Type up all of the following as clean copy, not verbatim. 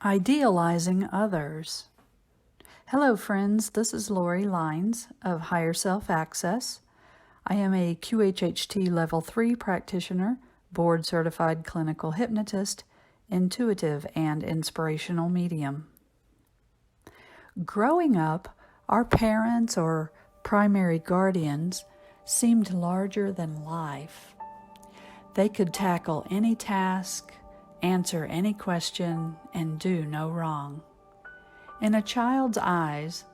Idealizing others. Hello friends, this is Lori Lines of Higher Self Access. I am a QHHT Level 3 practitioner, board-certified clinical hypnotist, intuitive and inspirational medium. Growing up, our parents or primary guardians seemed larger than life. They could tackle any task, answer any question, and do no wrong. In a child's eyes,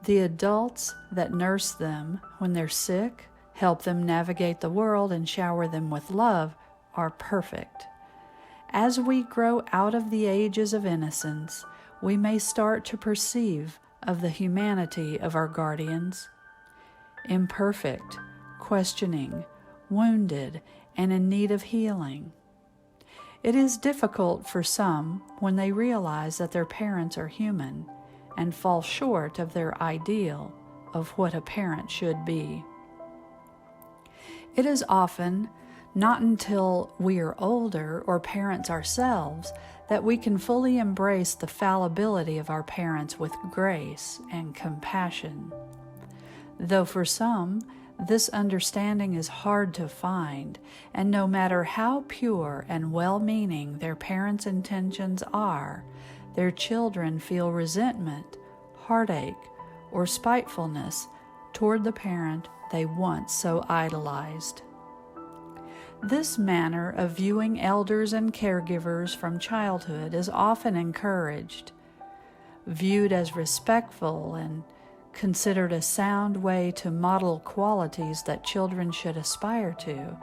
the adults that nurse them when they're sick, help them navigate the world, and shower them with love are perfect. As we grow out of the ages of innocence, we may start to perceive of the humanity of our guardians. Imperfect, questioning, wounded, and in need of healing. It is difficult for some when they realize that their parents are human and fall short of their ideal of what a parent should be. It is often not until we are older or parents ourselves that we can fully embrace the fallibility of our parents with grace and compassion. Though for some, this understanding is hard to find, and no matter how pure and well-meaning their parents' intentions are, their children feel resentment, heartache, or spitefulness toward the parent they once so idolized. This manner of viewing elders and caregivers from childhood is often encouraged, viewed as respectful and considered a sound way to model qualities that children should aspire to.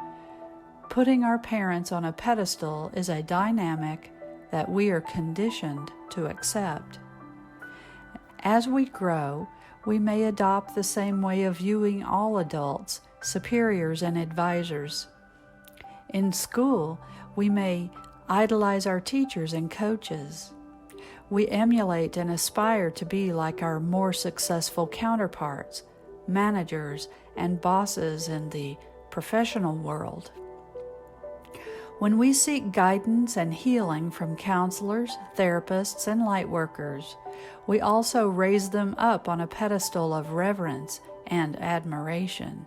Putting our parents on a pedestal is a dynamic that we are conditioned to accept. As we grow, we may adopt the same way of viewing all adults, superiors, and advisors. In school, we may idolize our teachers and coaches. We emulate and aspire to be like our more successful counterparts, managers, and bosses in the professional world. When we seek guidance and healing from counselors, therapists, and lightworkers, we also raise them up on a pedestal of reverence and admiration.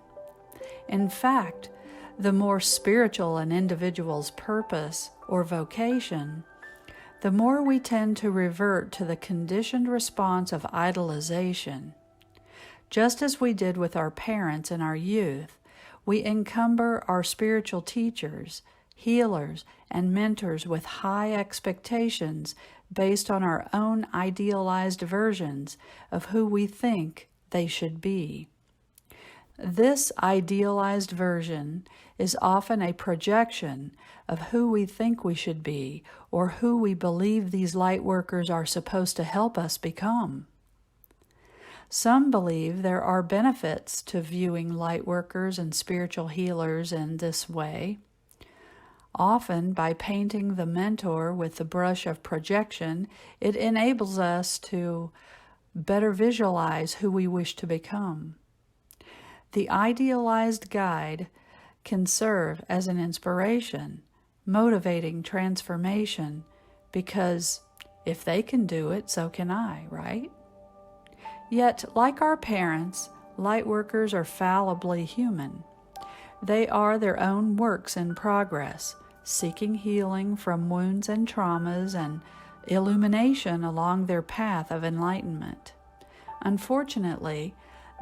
In fact, the more spiritual an individual's purpose or vocation, the more we tend to revert to the conditioned response of idolization. Just as we did with our parents in our youth, we encumber our spiritual teachers, healers, and mentors with high expectations based on our own idealized versions of who we think they should be. This idealized version is often a projection of who we think we should be or who we believe these light workers are supposed to help us become. Some believe there are benefits to viewing light workers and spiritual healers in this way. Often, by painting the mentor with the brush of projection, it enables us to better visualize who we wish to become. The idealized guide can serve as an inspiration, motivating transformation, because if they can do it, so can I, right? Yet, like our parents, light workers are fallibly human. They are their own works in progress, seeking healing from wounds and traumas and illumination along their path of enlightenment. Unfortunately,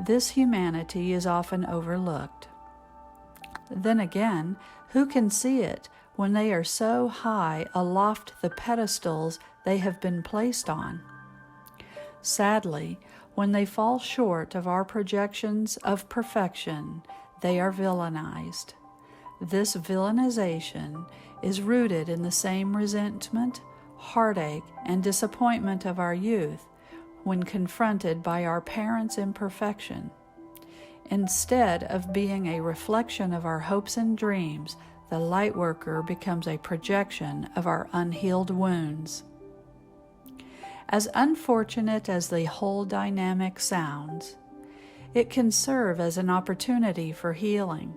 this humanity is often overlooked. Then again, who can see it when they are so high aloft the pedestals they have been placed on? Sadly, when they fall short of our projections of perfection, they are villainized. This villainization is rooted in the same resentment, heartache, and disappointment of our youth when confronted by our parents' imperfection. Instead of being a reflection of our hopes and dreams, the light worker becomes a projection of our unhealed wounds. As unfortunate as the whole dynamic sounds, it can serve as an opportunity for healing.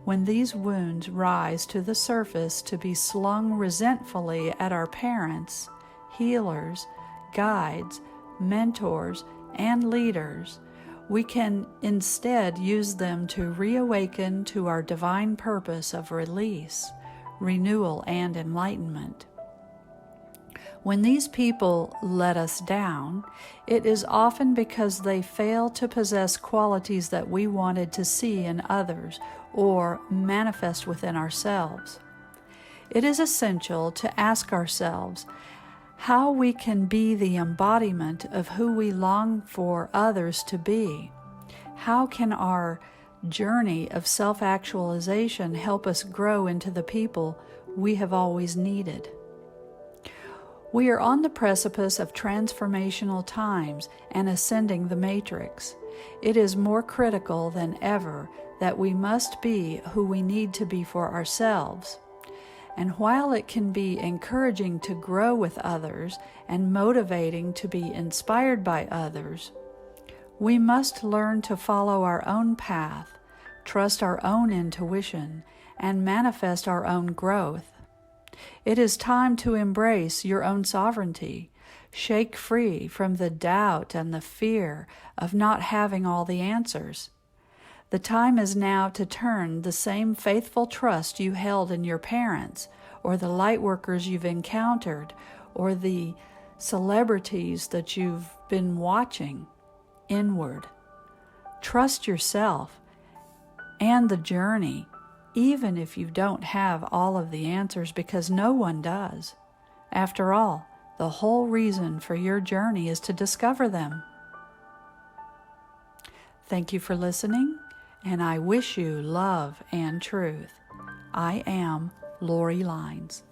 When these wounds rise to the surface to be slung resentfully at our parents, healers, guides, mentors, and leaders, we can instead use them to reawaken to our divine purpose of release, renewal, and enlightenment. When these people let us down, it is often because they fail to possess qualities that we wanted to see in others or manifest within ourselves. It is essential to ask ourselves how we can be the embodiment of who we long for others to be. How can our journey of self-actualization help us grow into the people we have always needed? We are on the precipice of transformational times and ascending the matrix. It is more critical than ever that we must be who we need to be for ourselves. And while it can be encouraging to grow with others and motivating to be inspired by others, we must learn to follow our own path, trust our own intuition, and manifest our own growth. It is time to embrace your own sovereignty, shake free from the doubt and the fear of not having all the answers. The time is now to turn the same faithful trust you held in your parents, or the lightworkers you've encountered, or the celebrities that you've been watching, inward. Trust yourself and the journey, even if you don't have all of the answers, because no one does. After all, the whole reason for your journey is to discover them. Thank you for listening, and I wish you love and truth. I am Lori Lines.